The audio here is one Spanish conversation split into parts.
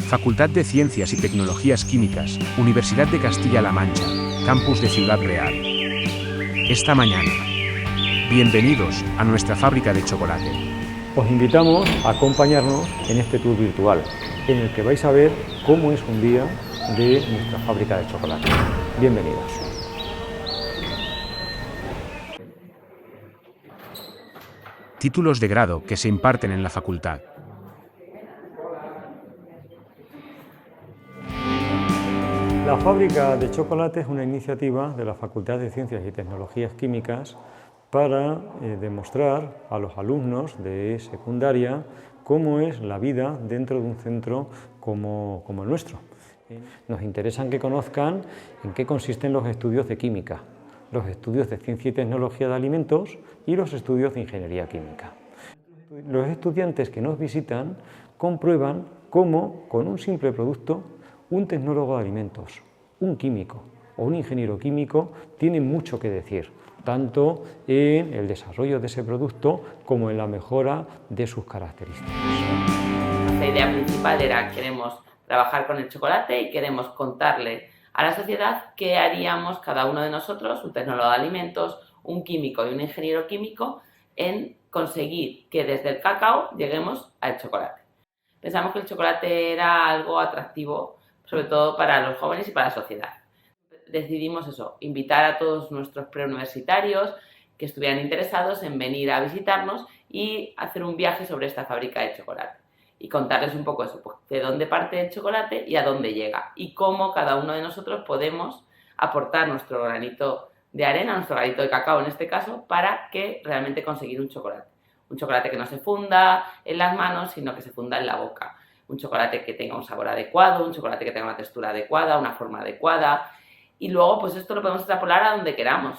Facultad de Ciencias y Tecnologías Químicas, Universidad de Castilla-La Mancha, Campus de Ciudad Real. Esta mañana. Bienvenidos a nuestra fábrica de chocolate. Os invitamos a acompañarnos en este tour virtual, en el que vais a ver cómo es un día de nuestra fábrica de chocolate. Bienvenidos. Títulos de grado que se imparten en la facultad. La fábrica de chocolate es una iniciativa de la Facultad de Ciencias y Tecnologías Químicas para demostrar a los alumnos de secundaria cómo es la vida dentro de un centro como el nuestro. Nos interesa que conozcan en qué consisten los estudios de química, los estudios de ciencia y tecnología de alimentos y los estudios de ingeniería química. Los estudiantes que nos visitan comprueban cómo, con un simple producto, un tecnólogo de alimentos, un químico o un ingeniero químico tiene mucho que decir, tanto en el desarrollo de ese producto como en la mejora de sus características. Nuestra idea principal era queremos trabajar con el chocolate y queremos contarle a la sociedad qué haríamos cada uno de nosotros, un tecnólogo de alimentos, un químico y un ingeniero químico, en conseguir que desde el cacao lleguemos al chocolate. Pensamos que el chocolate era algo atractivo, sobre todo para los jóvenes y para la sociedad. Decidimos eso, invitar a todos nuestros preuniversitarios que estuvieran interesados en venir a visitarnos y hacer un viaje sobre esta fábrica de chocolate. Y contarles un poco eso, pues, de dónde parte el chocolate y a dónde llega. Y cómo cada uno de nosotros podemos aportar nuestro granito de arena, nuestro granito de cacao en este caso, para que realmente conseguir un chocolate. Un chocolate que no se funda en las manos, sino que se funda en la boca. Un chocolate que tenga un sabor adecuado, un chocolate que tenga una textura adecuada, una forma adecuada. Y luego, pues esto lo podemos extrapolar a donde queramos.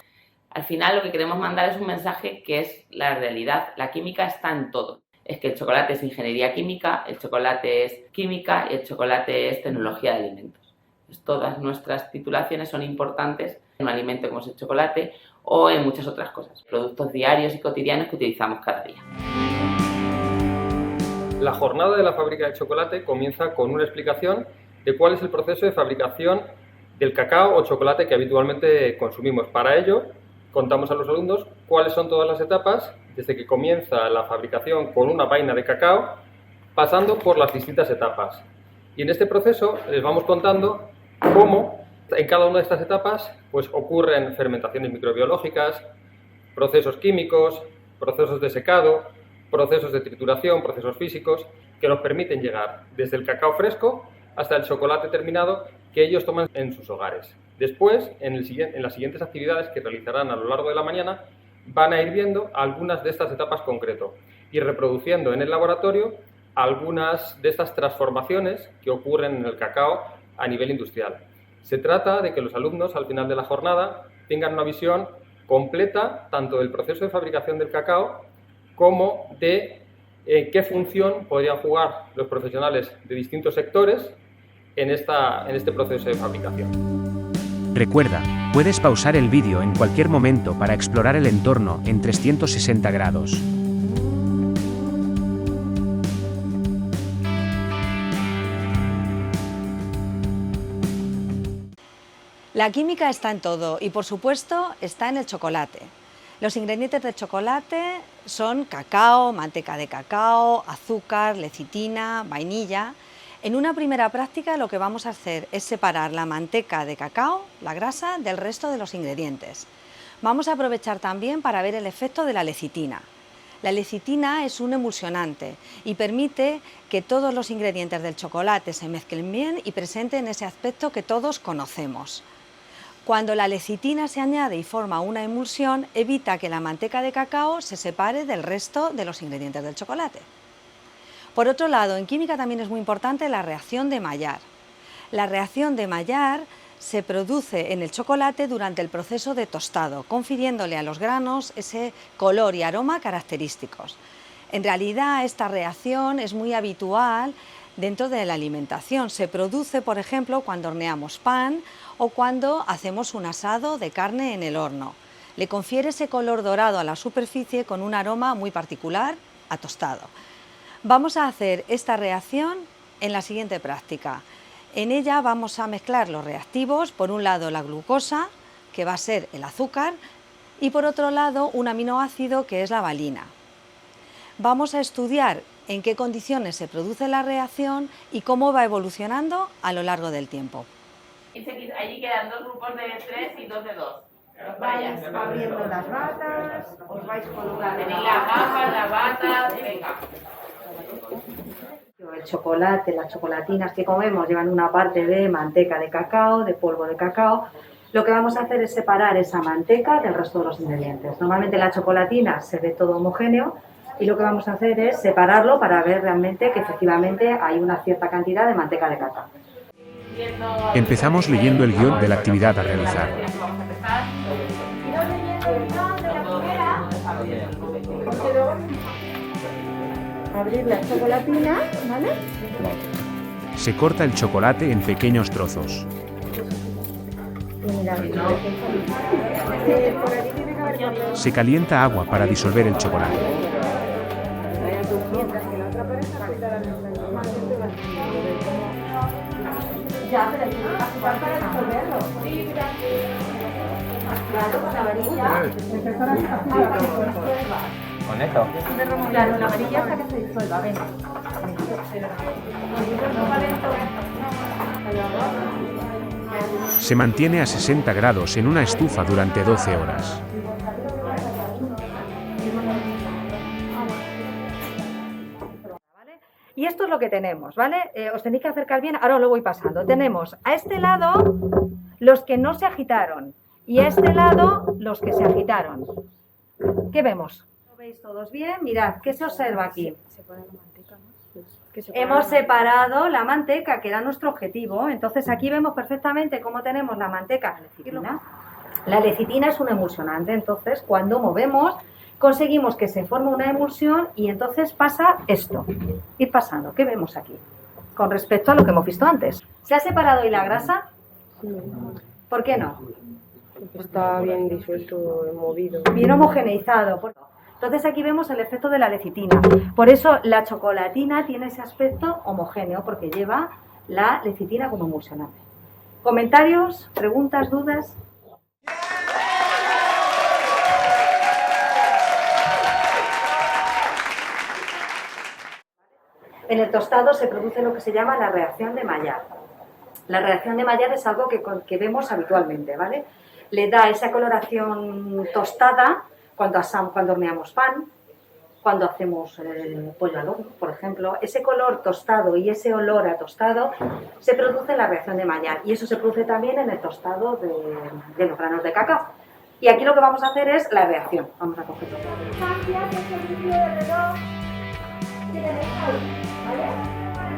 Al final lo que queremos mandar es un mensaje que es la realidad. La química está en todo. Es que el chocolate es ingeniería química, el chocolate es química y el chocolate es tecnología de alimentos. Pues todas nuestras titulaciones son importantes en un alimento como es el chocolate o en muchas otras cosas. Productos diarios y cotidianos que utilizamos cada día. La jornada de la fábrica de chocolate comienza con una explicación de cuál es el proceso de fabricación del cacao o chocolate que habitualmente consumimos. Para ello, contamos a los alumnos cuáles son todas las etapas desde que comienza la fabricación con una vaina de cacao, pasando por las distintas etapas. Y en este proceso les vamos contando cómo en cada una de estas etapas pues, ocurren fermentaciones microbiológicas, procesos químicos, procesos de secado, procesos de trituración, procesos físicos, que nos permiten llegar desde el cacao fresco hasta el chocolate terminado que ellos toman en sus hogares. Después, en las siguientes actividades que realizarán a lo largo de la mañana, van a ir viendo algunas de estas etapas concreto y reproduciendo en el laboratorio algunas de estas transformaciones que ocurren en el cacao a nivel industrial. Se trata de que los alumnos, al final de la jornada, tengan una visión completa tanto del proceso de fabricación del cacao como de qué función podrían jugar los profesionales de distintos sectores en este proceso de fabricación. Recuerda, puedes pausar el vídeo en cualquier momento para explorar el entorno en 360 grados. La química está en todo y, por supuesto, está en el chocolate. Los ingredientes del chocolate son cacao, manteca de cacao, azúcar, lecitina, vainilla. En una primera práctica lo que vamos a hacer es separar la manteca de cacao, la grasa, del resto de los ingredientes. Vamos a aprovechar también para ver el efecto de la lecitina. La lecitina es un emulsionante y permite que todos los ingredientes del chocolate se mezclen bien y presenten ese aspecto que todos conocemos. Cuando la lecitina se añade y forma una emulsión, evita que la manteca de cacao se separe del resto de los ingredientes del chocolate. Por otro lado, en química también es muy importante la reacción de Maillard. La reacción de Maillard se produce en el chocolate durante el proceso de tostado, confiriéndole a los granos ese color y aroma característicos. En realidad, esta reacción es muy habitual dentro de la alimentación. Se produce, por ejemplo, cuando horneamos pan o cuando hacemos un asado de carne en el horno. Le confiere ese color dorado a la superficie con un aroma muy particular a tostado. Vamos a hacer esta reacción en la siguiente práctica. En ella vamos a mezclar los reactivos, por un lado la glucosa, que va a ser el azúcar, y por otro lado un aminoácido que es la valina. Vamos a estudiar en qué condiciones se produce la reacción y cómo va evolucionando a lo largo del tiempo. Allí quedan 2 grupos de 3 y 2 de 2. Vais abriendo las batas, os vais colocando. Tenéis las gafas, las batas, venga. El chocolate, las chocolatinas que comemos llevan una parte de manteca de cacao, de polvo de cacao. Lo que vamos a hacer es separar esa manteca del resto de los ingredientes. Normalmente la chocolatina se ve todo homogéneo y lo que vamos a hacer es separarlo para ver realmente que efectivamente hay una cierta cantidad de manteca de cacao. Empezamos leyendo el guión de la actividad a realizar. Abrir la chocolatina, ¿vale? Se corta el chocolate en pequeños trozos. Y mirad, Se calienta agua para disolver el chocolate. ya, pero hay que agitar para disolverlo. Claro, con la varilla. Empezar a agitar para que se disuelva. ¿Con esto? Claro, la varilla hasta que se disuelva, venga. Se mantiene a 60 grados en una estufa durante 12 horas. Y esto es lo que tenemos, ¿vale? Os tenéis que acercar bien, ahora os lo voy pasando. Tenemos a este lado los que no se agitaron y a este lado los que se agitaron. ¿Qué vemos? ¿Lo veis todos bien? Mirad, ¿qué se observa aquí? Hemos separado la manteca, que era nuestro objetivo. Entonces aquí vemos perfectamente cómo tenemos la manteca. La lecitina es un emulsionante, entonces cuando movemos conseguimos que se forme una emulsión y entonces pasa esto. Ir pasando. ¿Qué vemos aquí? Con respecto a lo que hemos visto antes. ¿Se ha separado hoy la grasa? ¿Por qué no? Está bien disuelto, movido. Bien homogeneizado. Entonces aquí vemos el efecto de la lecitina. Por eso la chocolatina tiene ese aspecto homogéneo, porque lleva la lecitina como emulsionante. ¿Comentarios? ¿Preguntas? ¿Dudas? En el tostado se produce lo que se llama la reacción de Maillard. La reacción de Maillard es algo que vemos habitualmente, ¿vale? Le da esa coloración tostada cuando horneamos pan, cuando hacemos pollo al horno, por ejemplo. Ese color tostado y ese olor a tostado se produce en la reacción de Maillard. Y eso se produce también en el tostado de los granos de cacao. Y aquí lo que vamos a hacer es la reacción. Vamos a cogerlo.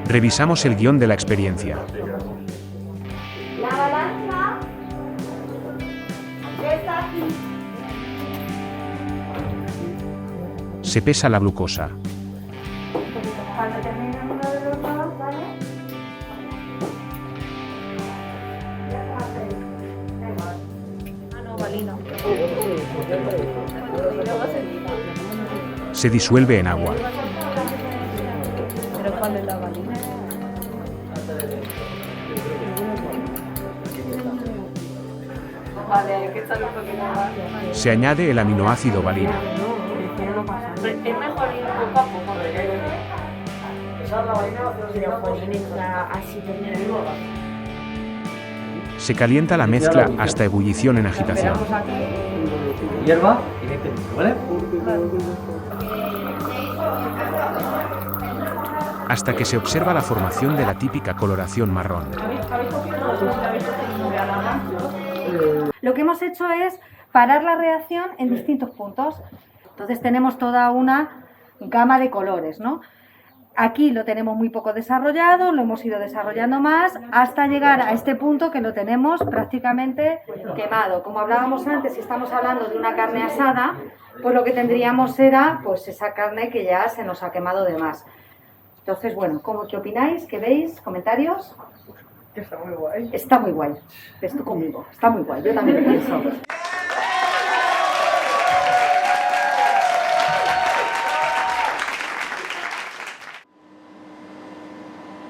Revisamos el guión de la experiencia. La balanza está aquí. Se pesa la glucosa. Cuando termine uno de los dos, ¿vale? Ah, no, valino. Se disuelve en agua. ¿Pero cuál es la valina? Vale, que está un poquito más. Se añade el aminoácido valina. Es mejor ir poco a poco. Pero Jolín está así terminando. Se calienta la mezcla hasta ebullición en agitación. Hierba y leche, ¿vale? Hasta que se observa la formación de la típica coloración marrón. Lo que hemos hecho es parar la reacción en distintos puntos. Entonces tenemos toda una gama de colores, ¿no? Aquí lo tenemos muy poco desarrollado, lo hemos ido desarrollando más hasta llegar a este punto que lo tenemos prácticamente quemado. Como hablábamos antes, si estamos hablando de una carne asada, pues lo que tendríamos era pues esa carne que ya se nos ha quemado de más. Entonces, bueno, ¿qué opináis? ¿Qué veis? ¿Comentarios? Está muy guay. Está muy guay. Ves tú conmigo. Está muy guay. Yo también lo pienso.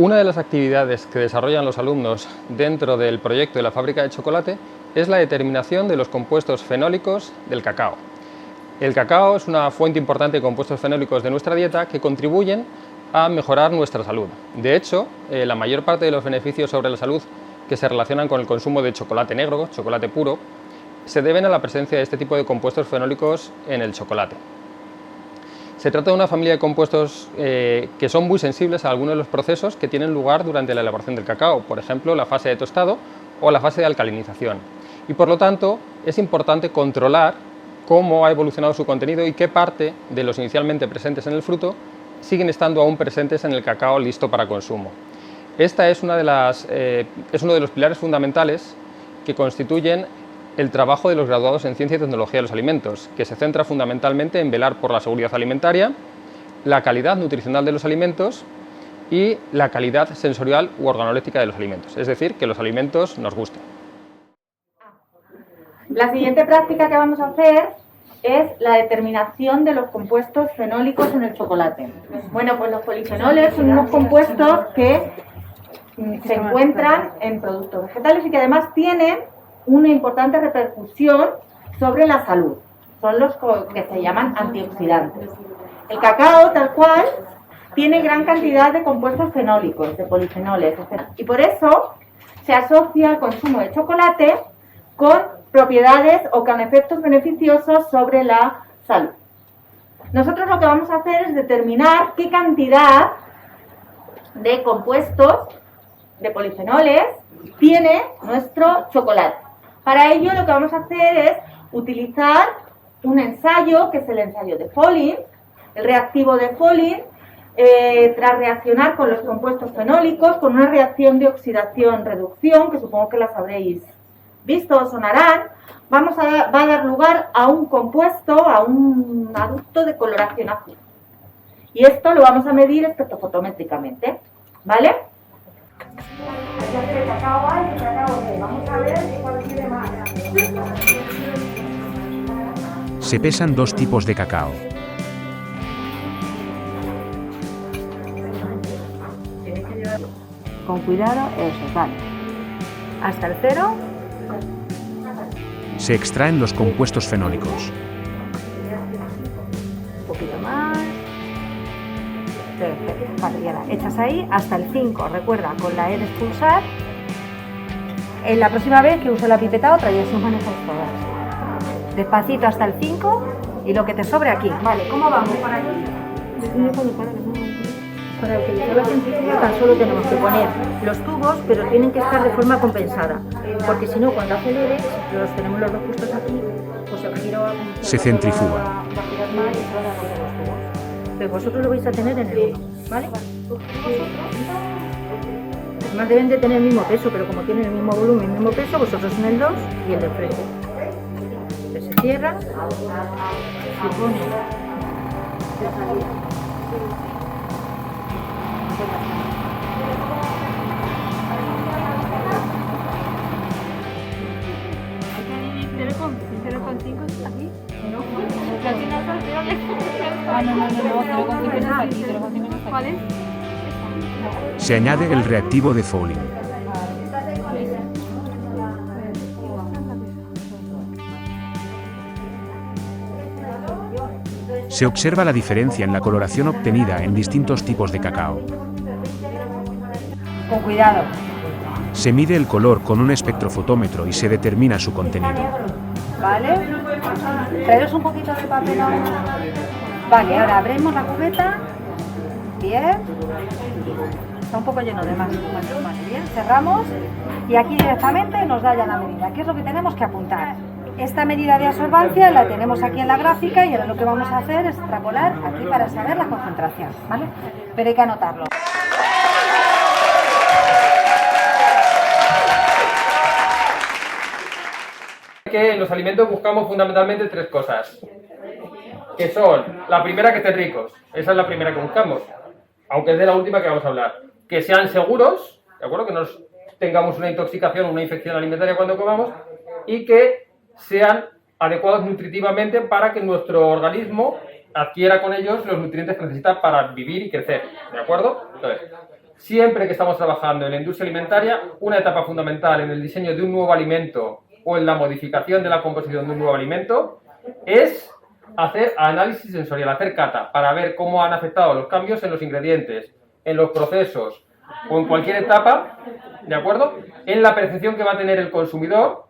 Una de las actividades que desarrollan los alumnos dentro del proyecto de la fábrica de chocolate es la determinación de los compuestos fenólicos del cacao. El cacao es una fuente importante de compuestos fenólicos de nuestra dieta que contribuyen a mejorar nuestra salud. De hecho, la mayor parte de los beneficios sobre la salud que se relacionan con el consumo de chocolate negro, chocolate puro, se deben a la presencia de este tipo de compuestos fenólicos en el chocolate. Se trata de una familia de compuestos que son muy sensibles a algunos de los procesos que tienen lugar durante la elaboración del cacao, por ejemplo, la fase de tostado o la fase de alcalinización. Y por lo tanto, es importante controlar cómo ha evolucionado su contenido y qué parte de los inicialmente presentes en el fruto siguen estando aún presentes en el cacao listo para consumo. Esta es uno de los pilares fundamentales que constituyen el trabajo de los graduados en Ciencia y Tecnología de los Alimentos, que se centra fundamentalmente en velar por la seguridad alimentaria, la calidad nutricional de los alimentos y la calidad sensorial u organoléptica de los alimentos, es decir, que los alimentos nos gusten. La siguiente práctica que vamos a hacer es la determinación de los compuestos fenólicos en el chocolate. Bueno, pues los polifenoles son unos compuestos que se encuentran en productos vegetales y que además tienen una importante repercusión sobre la salud. Son los que se llaman antioxidantes. El cacao, tal cual, tiene gran cantidad de compuestos fenólicos, de polifenoles, etc. Y por eso se asocia el consumo de chocolate con propiedades o con efectos beneficiosos sobre la salud. Nosotros lo que vamos a hacer es determinar qué cantidad de compuestos de polifenoles tiene nuestro chocolate. Para ello lo que vamos a hacer es utilizar un ensayo, que es el ensayo de Folin. El reactivo de Folin, tras reaccionar con los compuestos fenólicos, con una reacción de oxidación-reducción, que supongo que las habréis visto o sonarán, va a dar lugar a un compuesto, a un adducto de coloración azul. Y esto lo vamos a medir espectrofotométricamente, ¿vale? Vamos a ver cuál tiene más. Se pesan dos tipos de cacao. Con cuidado, eso, vale. Hasta el 0. Se extraen los compuestos fenólicos. Un poquito más. Perfecto. Vale, ya la echas ahí hasta el 5. Recuerda, con la E de expulsar. En la próxima vez que use la pipeta otra y así manejas todas. Despacito hasta el 5 y lo que te sobre aquí. Vale, ¿cómo vamos por aquí? Para utilizar la centrífuga tan solo tenemos que poner los tubos, pero tienen que estar de forma compensada, porque si no, cuando acelere, si los tenemos los dos puestos aquí, pues el giro se centrifuga. Va a girar mal y se van a romper los tubos. Pero vosotros lo vais a tener en el 1, ¿vale? Además deben de tener el mismo peso, pero como tienen el mismo volumen y el mismo peso, vosotros en el 2 y el de frente. Entonces se cierra, se pone de salida. Se añade el reactivo de Folin. Se observa la diferencia en la coloración obtenida en distintos tipos de cacao. Con cuidado. Se mide el color con un espectrofotómetro y se determina su contenido. ¿Vale? Traeros un poquito de papel. Vale, ahora abrimos la cubeta. Bien. Está un poco lleno de más. Bien, cerramos. Y aquí directamente nos da ya la medida. ¿Qué es lo que tenemos que apuntar? Esta medida de absorbancia la tenemos aquí en la gráfica y ahora lo que vamos a hacer es extrapolar aquí para saber la concentración, ¿vale? Pero hay que anotarlo. Que en los alimentos buscamos fundamentalmente tres cosas, que son, la primera, que estén ricos, esa es la primera que buscamos, aunque es de la última que vamos a hablar, que sean seguros, ¿de acuerdo? Que no tengamos una intoxicación o una infección alimentaria cuando comamos, y que sean adecuados nutritivamente para que nuestro organismo adquiera con ellos los nutrientes que necesita para vivir y crecer, ¿de acuerdo? Entonces, Siempre que estamos trabajando en la industria alimentaria, una etapa fundamental en el diseño de un nuevo alimento o en la modificación de la composición de un nuevo alimento es hacer análisis sensorial, hacer cata, para ver cómo han afectado los cambios en los ingredientes, en los procesos o en cualquier etapa, ¿de acuerdo?, en la percepción que va a tener el consumidor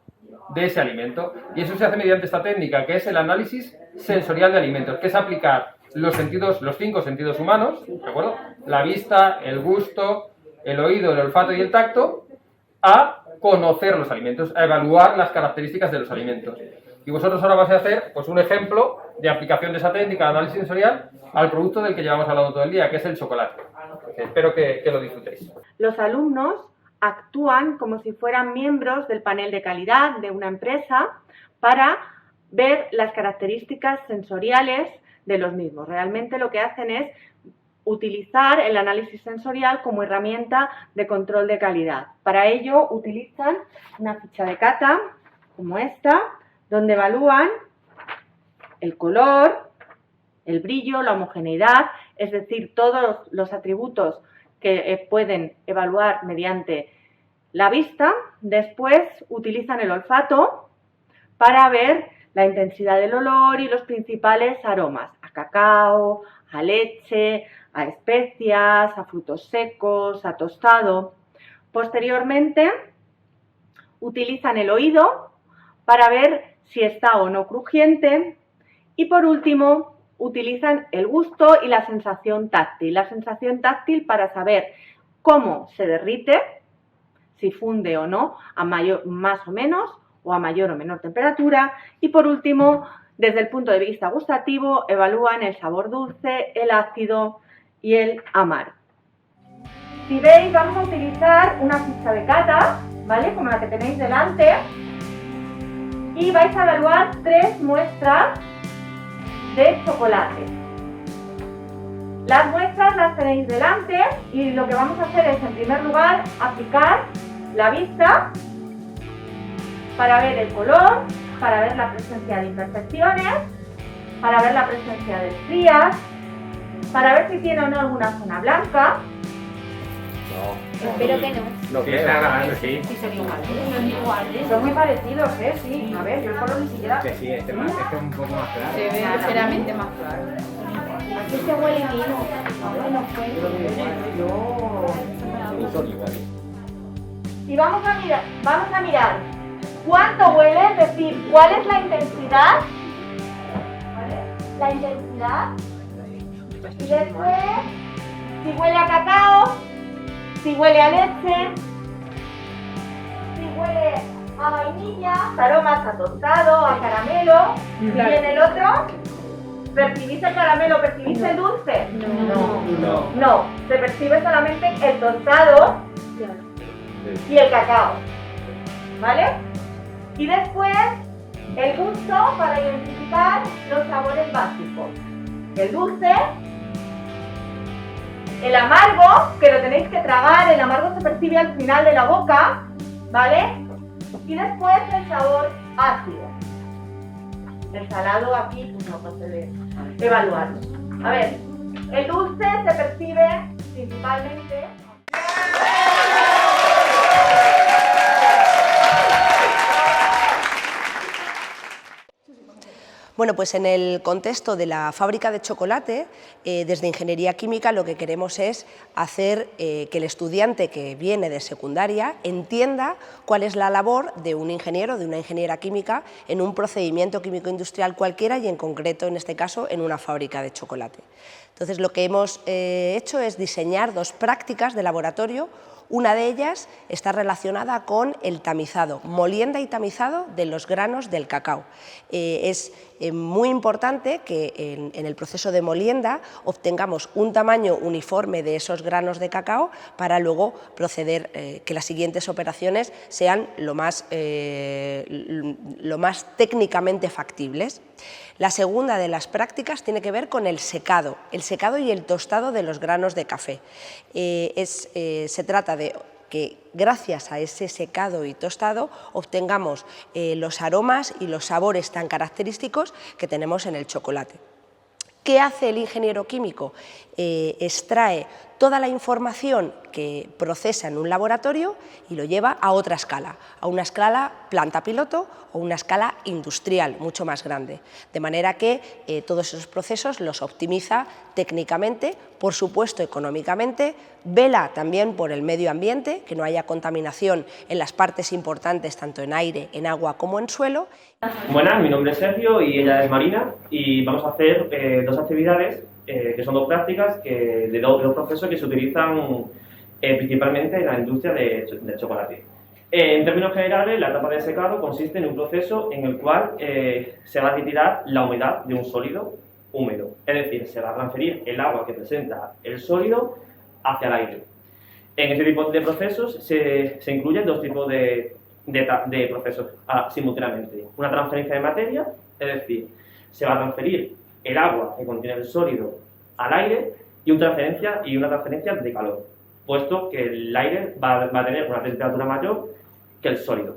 de ese alimento. Y eso se hace mediante esta técnica, que es el análisis sensorial de alimentos, que es aplicar los 5 sentidos humanos, ¿de acuerdo?, la vista, el gusto, el oído, el olfato y el tacto, a conocer los alimentos, a evaluar las características de los alimentos. Y vosotros ahora vais a hacer pues, un ejemplo de aplicación de esa técnica de análisis sensorial al producto del que llevamos hablando todo el día, que es el chocolate. Espero que lo disfrutéis. Los alumnos actúan como si fueran miembros del panel de calidad de una empresa para ver las características sensoriales de los mismos. Realmente lo que hacen es utilizar el análisis sensorial como herramienta de control de calidad. Para ello utilizan una ficha de cata como esta, donde evalúan el color, el brillo, la homogeneidad, es decir, todos los atributos que pueden evaluar mediante la vista. Después utilizan el olfato para ver la intensidad del olor y los principales aromas, a cacao, a leche, a especias, a frutos secos, a tostado. Posteriormente utilizan el oído para ver si está o no crujiente y por último utilizan el gusto y la sensación táctil. La sensación táctil para saber cómo se derrite, si funde o no, más o menos, o a mayor o menor temperatura. Y por último, desde el punto de vista gustativo, evalúan el sabor dulce, el ácido y el amargo. Si veis, vamos a utilizar una ficha de cata, ¿vale?, como la que tenéis delante, y vais a evaluar 3 muestras de chocolate. Las muestras las tenéis delante y lo que vamos a hacer es, en primer lugar, aplicar la vista para ver el color, para ver la presencia de imperfecciones, para ver la presencia de estrías, para ver si tiene o no alguna zona blanca. No. Espero que no. Lo que está grabando, sí. Sí, son iguales. Son iguales. Son muy parecidos, sí. A ver, yo el color ni siquiera... Que sí, este es un poco más claro. Se ve ligeramente más claro. Aquí se huele vino. Bueno, Son iguales. Y vamos a mirar cuánto huele, es decir, cuál es la intensidad. ¿Vale? La intensidad. Y después, si huele a cacao, si huele a leche, si huele a vainilla, aromas a tostado, a caramelo. Y en el otro, ¿percibís el caramelo? ¿Percibís el dulce? No, se percibe solamente el tostado y el cacao, ¿vale? Y después el gusto para identificar los sabores básicos. El dulce, el amargo, que lo tenéis que tragar, el amargo se percibe al final de la boca, ¿vale? Y después el sabor ácido. El salado aquí pues no procede evaluarlo. A ver, el dulce se percibe principalmente... Bueno, pues en el contexto de la fábrica de chocolate, desde Ingeniería Química lo que queremos es hacer que el estudiante que viene de secundaria entienda cuál es la labor de un ingeniero, de una ingeniera química, en un procedimiento químico-industrial cualquiera y en concreto, en este caso, en una fábrica de chocolate. Entonces, lo que hemos hecho es diseñar 2 prácticas de laboratorio. Una de ellas está relacionada con el tamizado, molienda y tamizado de los granos del cacao. Es muy importante que en el proceso de molienda obtengamos un tamaño uniforme de esos granos de cacao para luego proceder, que las siguientes operaciones sean lo más técnicamente factibles. La segunda de las prácticas tiene que ver con el secado y el tostado de los granos de café. Se trata de que gracias a ese secado y tostado obtengamos los aromas y los sabores tan característicos que tenemos en el chocolate. ¿Qué hace el ingeniero químico? Extrae toda la información que procesa en un laboratorio y lo lleva a otra escala, a una escala planta piloto o una escala industrial mucho más grande, de manera que todos esos procesos los optimiza técnicamente, por supuesto económicamente, vela también por el medio ambiente, que no haya contaminación en las partes importantes tanto en aire, en agua como en suelo. Buenas, mi nombre es Sergio y ella es Marina y vamos a hacer dos actividades que son dos prácticas de dos procesos que se utilizan principalmente en la industria del chocolate. En términos generales, la etapa de secado consiste en un proceso en el cual se va a retirar la humedad de un sólido húmedo, es decir, se va a transferir el agua que presenta el sólido hacia el aire. En este tipo de procesos se incluyen dos tipos de procesos simultáneamente. Una transferencia de materia, es decir, se va a transferir el agua que contiene el sólido al aire y una transferencia de calor, puesto que el aire va a tener una temperatura mayor que el sólido.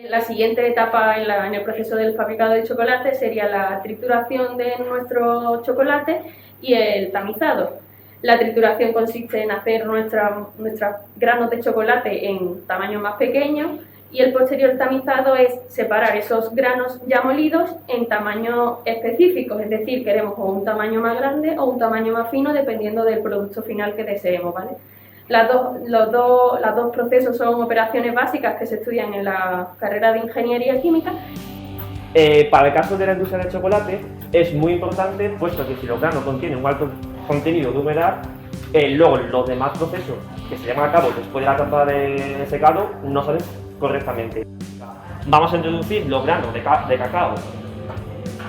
La siguiente etapa en el proceso del fabricado de chocolate sería la trituración de nuestro chocolate y el tamizado. La trituración consiste en hacer nuestros granos de chocolate en tamaño más pequeño y el posterior tamizado es separar esos granos ya molidos en tamaños específicos, es decir, queremos o un tamaño más grande o un tamaño más fino dependiendo del producto final que deseemos, ¿vale? Los dos procesos son operaciones básicas que se estudian en la carrera de Ingeniería Química. Para el caso de la industria del chocolate es muy importante, puesto que si los granos contienen un alto contenido de humedad, luego los demás procesos que se llevan a cabo después de la etapa de secado no salen correctamente. Vamos a introducir los granos de cacao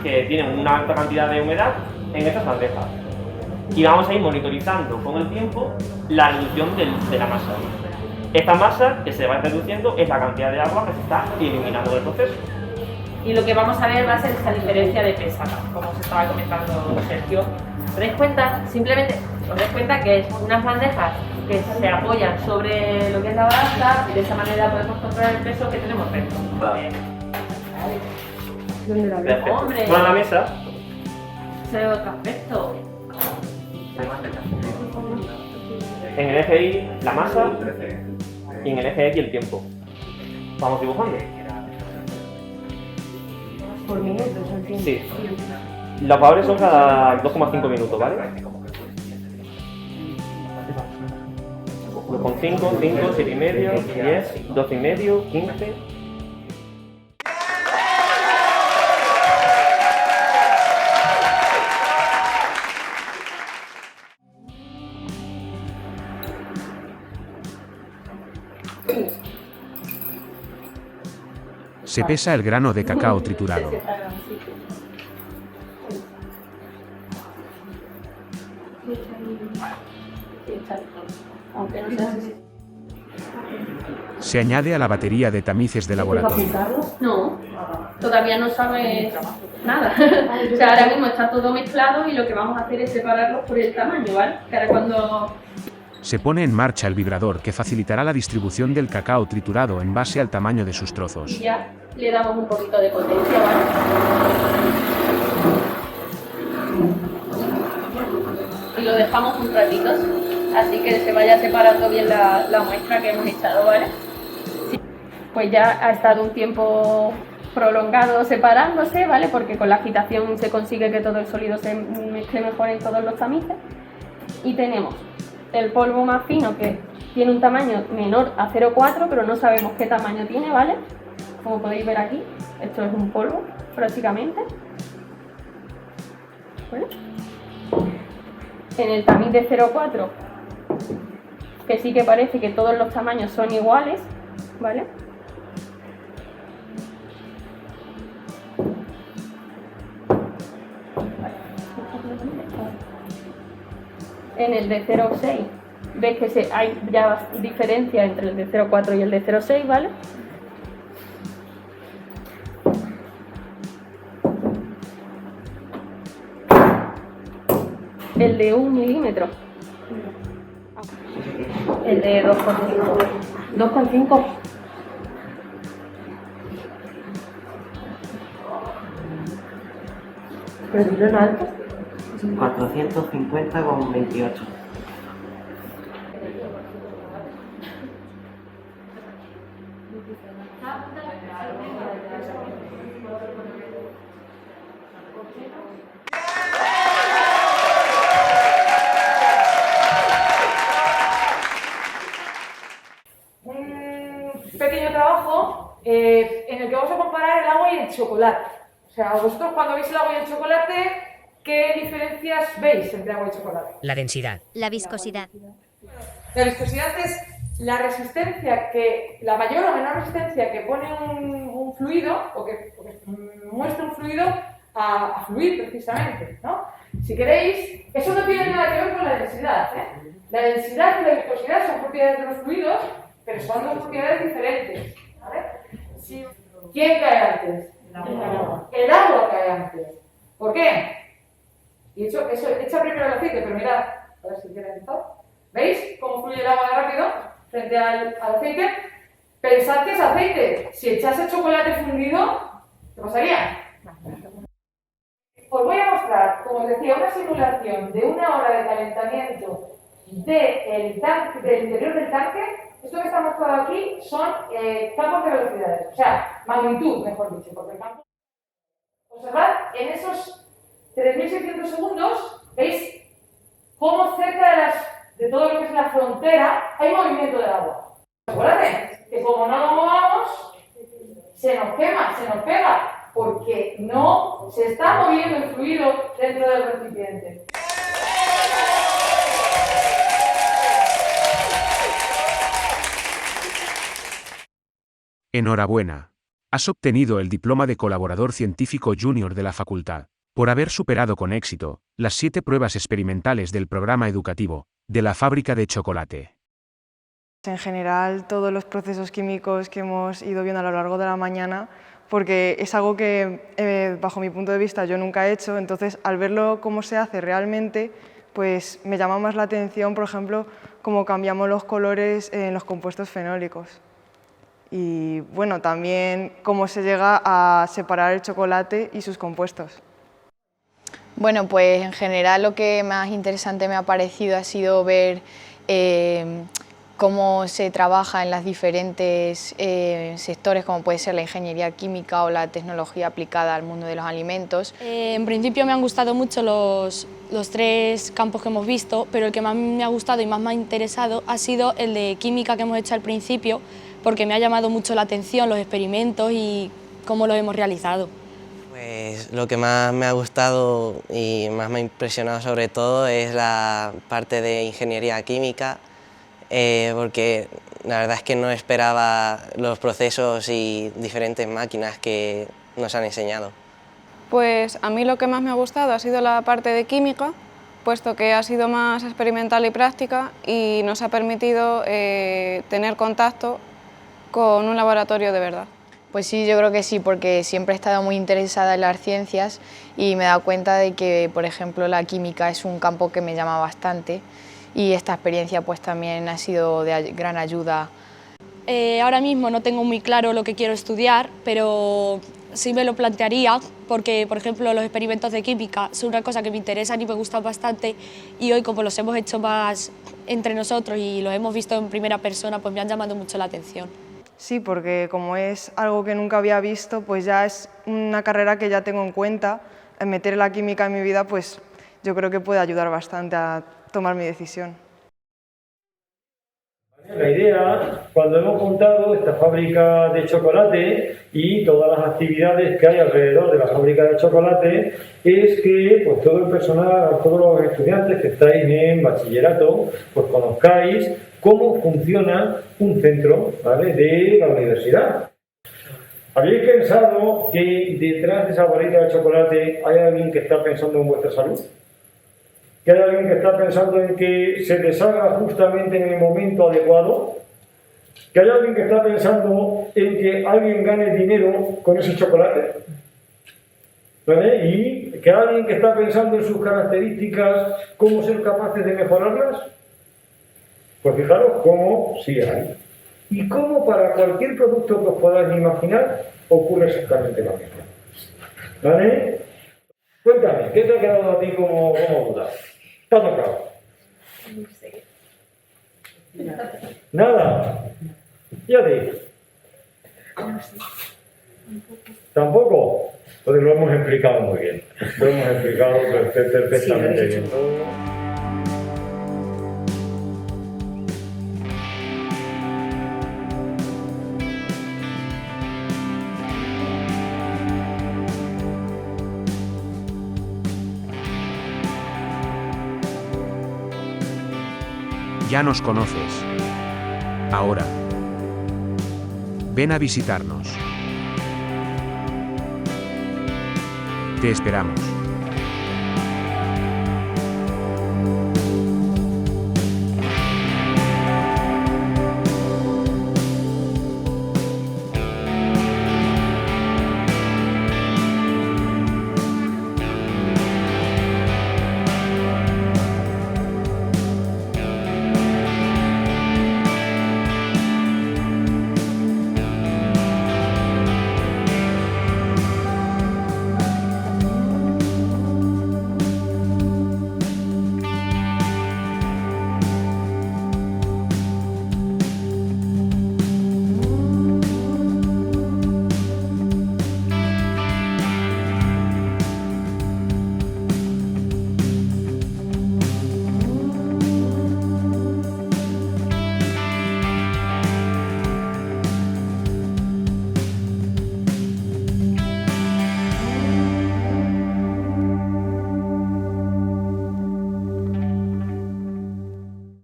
que tienen una alta cantidad de humedad en estas bandejas y vamos a ir monitorizando con el tiempo la reducción de la masa. Esta masa que se va reduciendo es la cantidad de agua que se está eliminando del proceso. Y lo que vamos a ver va a ser esta diferencia de pesada, como os estaba comentando Sergio. ¿Os dais cuenta? Simplemente os dais cuenta que es unas bandejas que se apoyan sobre lo que es la balanza y de esa manera podemos controlar el peso que tenemos dentro. ¿Dónde la veo? ¡Hombre! Con la mesa. Se ve otro aspecto. En el eje Y la masa y en el eje X el tiempo. Vamos dibujando. Por minutos, entiendo. Sí. Los valores son cada 2,5 minutos, ¿vale? 2,5, 5, 7,5, 10, 12,5, 15... Se pesa el grano de cacao triturado. Se añade a la batería de tamices de laboratorio. No, todavía no sabes nada. O sea, ahora mismo está todo mezclado y lo que vamos a hacer es separarlos por el tamaño, ¿vale? Que ahora cuando... Se pone en marcha el vibrador que facilitará la distribución del cacao triturado en base al tamaño de sus trozos. Y ya le damos un poquito de potencia, ¿vale? Y lo dejamos un ratito, así que se vaya separando bien la muestra que hemos echado, ¿vale? Sí. Pues ya ha estado un tiempo prolongado separándose, ¿vale? Porque con la agitación se consigue que todo el sólido se mezcle mejor en todos los tamices. Y tenemos el polvo más fino que tiene un tamaño menor a 0,4, pero no sabemos qué tamaño tiene, ¿vale? Como podéis ver aquí, esto es un polvo prácticamente. ¿Vale? En el tamiz de 0,4, que sí que parece que todos los tamaños son iguales, ¿vale? En el de 0,6 ves que hay ya diferencia entre el de 0,4 y el de 0,6, ¿vale? El de 1 milímetro. El de 2,5. 2,5. Pero dilo en alto. 450,28. comparar el agua y el chocolate. O sea, vosotros cuando veis el agua y el chocolate, ¿qué diferencias veis entre agua y chocolate? La densidad. La viscosidad. La viscosidad es la resistencia la mayor o menor resistencia que pone un fluido, o que muestra un fluido a fluir precisamente, ¿no? Si queréis, eso no tiene nada que ver con la densidad, ¿eh? La densidad y la viscosidad son propiedades de los fluidos, pero son dos propiedades diferentes, ¿vale? ¿Quién cae antes? El agua cae antes. ¿Por qué? Y echa primero el aceite, pero mirad, a ver si quieres esto. ¿Veis cómo fluye el agua de rápido frente al aceite? Pensad que es aceite. Si echase chocolate fundido, ¿qué pasaría? Os voy a mostrar, como os decía, una simulación de 1 hora de calentamiento del interior del tanque. Esto que está mostrado aquí son campos de velocidades, o sea, magnitud, mejor dicho, porque el campo... Observad, en esos 3.600 segundos, ¿veis cómo cerca de todo lo que es la frontera hay movimiento del agua? Acuérdate que como no lo movamos, se nos quema, se nos pega, porque no se está moviendo el fluido dentro del recipiente. Enhorabuena. Has obtenido el diploma de colaborador científico junior de la facultad, por haber superado con éxito las 7 pruebas experimentales del programa educativo de la fábrica de chocolate. En general, todos los procesos químicos que hemos ido viendo a lo largo de la mañana, porque es algo que, bajo mi punto de vista, yo nunca he hecho, entonces al verlo cómo se hace realmente, pues me llama más la atención, por ejemplo, cómo cambiamos los colores en los compuestos fenólicos. Y bueno, también cómo se llega a separar el chocolate y sus compuestos. Bueno, pues en general lo que más interesante me ha parecido ha sido ver cómo se trabaja en los diferentes sectores, como puede ser la ingeniería química o la tecnología aplicada al mundo de los alimentos. En principio me han gustado mucho los 3 campos que hemos visto, pero el que más me ha gustado y más me ha interesado ha sido el de química que hemos hecho al principio, porque me ha llamado mucho la atención los experimentos y cómo los hemos realizado. Pues lo que más me ha gustado y más me ha impresionado sobre todo es la parte de ingeniería química, porque la verdad es que no esperaba los procesos y diferentes máquinas que nos han enseñado. Pues a mí lo que más me ha gustado ha sido la parte de química, puesto que ha sido más experimental y práctica y nos ha permitido tener contacto con un laboratorio de verdad. Pues sí, yo creo que sí, porque siempre he estado muy interesada en las ciencias y me he dado cuenta de que, por ejemplo, la química es un campo que me llama bastante y esta experiencia pues también ha sido de gran ayuda. Ahora mismo no tengo muy claro lo que quiero estudiar, pero sí me lo plantearía porque, por ejemplo, los experimentos de química son una cosa que me interesan y me gustan bastante, y hoy, como los hemos hecho más entre nosotros y los hemos visto en primera persona, pues me han llamado mucho la atención. Sí, porque como es algo que nunca había visto, pues ya es una carrera que ya tengo en cuenta. En meter la química en mi vida, pues yo creo que puede ayudar bastante a tomar mi decisión. La idea, cuando hemos montado esta fábrica de chocolate y todas las actividades que hay alrededor de la fábrica de chocolate, es que pues, todo el personal, todos los estudiantes que estáis en bachillerato, pues conozcáis cómo funciona un centro, ¿vale?, de la universidad. ¿Habéis pensado que detrás de esa barrita de chocolate hay alguien que está pensando en vuestra salud? ¿Que hay alguien que está pensando en que se deshaga justamente en el momento adecuado? ¿Que hay alguien que está pensando en que alguien gane dinero con ese chocolate? ¿Vale? ¿Y que hay alguien que está pensando en sus características, cómo ser capaces de mejorarlas? Pues fijaros cómo sí hay. Y cómo para cualquier producto que os podáis imaginar ocurre exactamente lo mismo. ¿Vale? Cuéntame, ¿qué te ha quedado a ti como duda? ¿Te ha tocado? No sé. Nada. Ya te digo. No sé. ¿Tampoco? Pues lo hemos explicado muy bien. Lo hemos explicado perfectamente bien. Ya nos conoces. Ahora, ven a visitarnos. Te esperamos.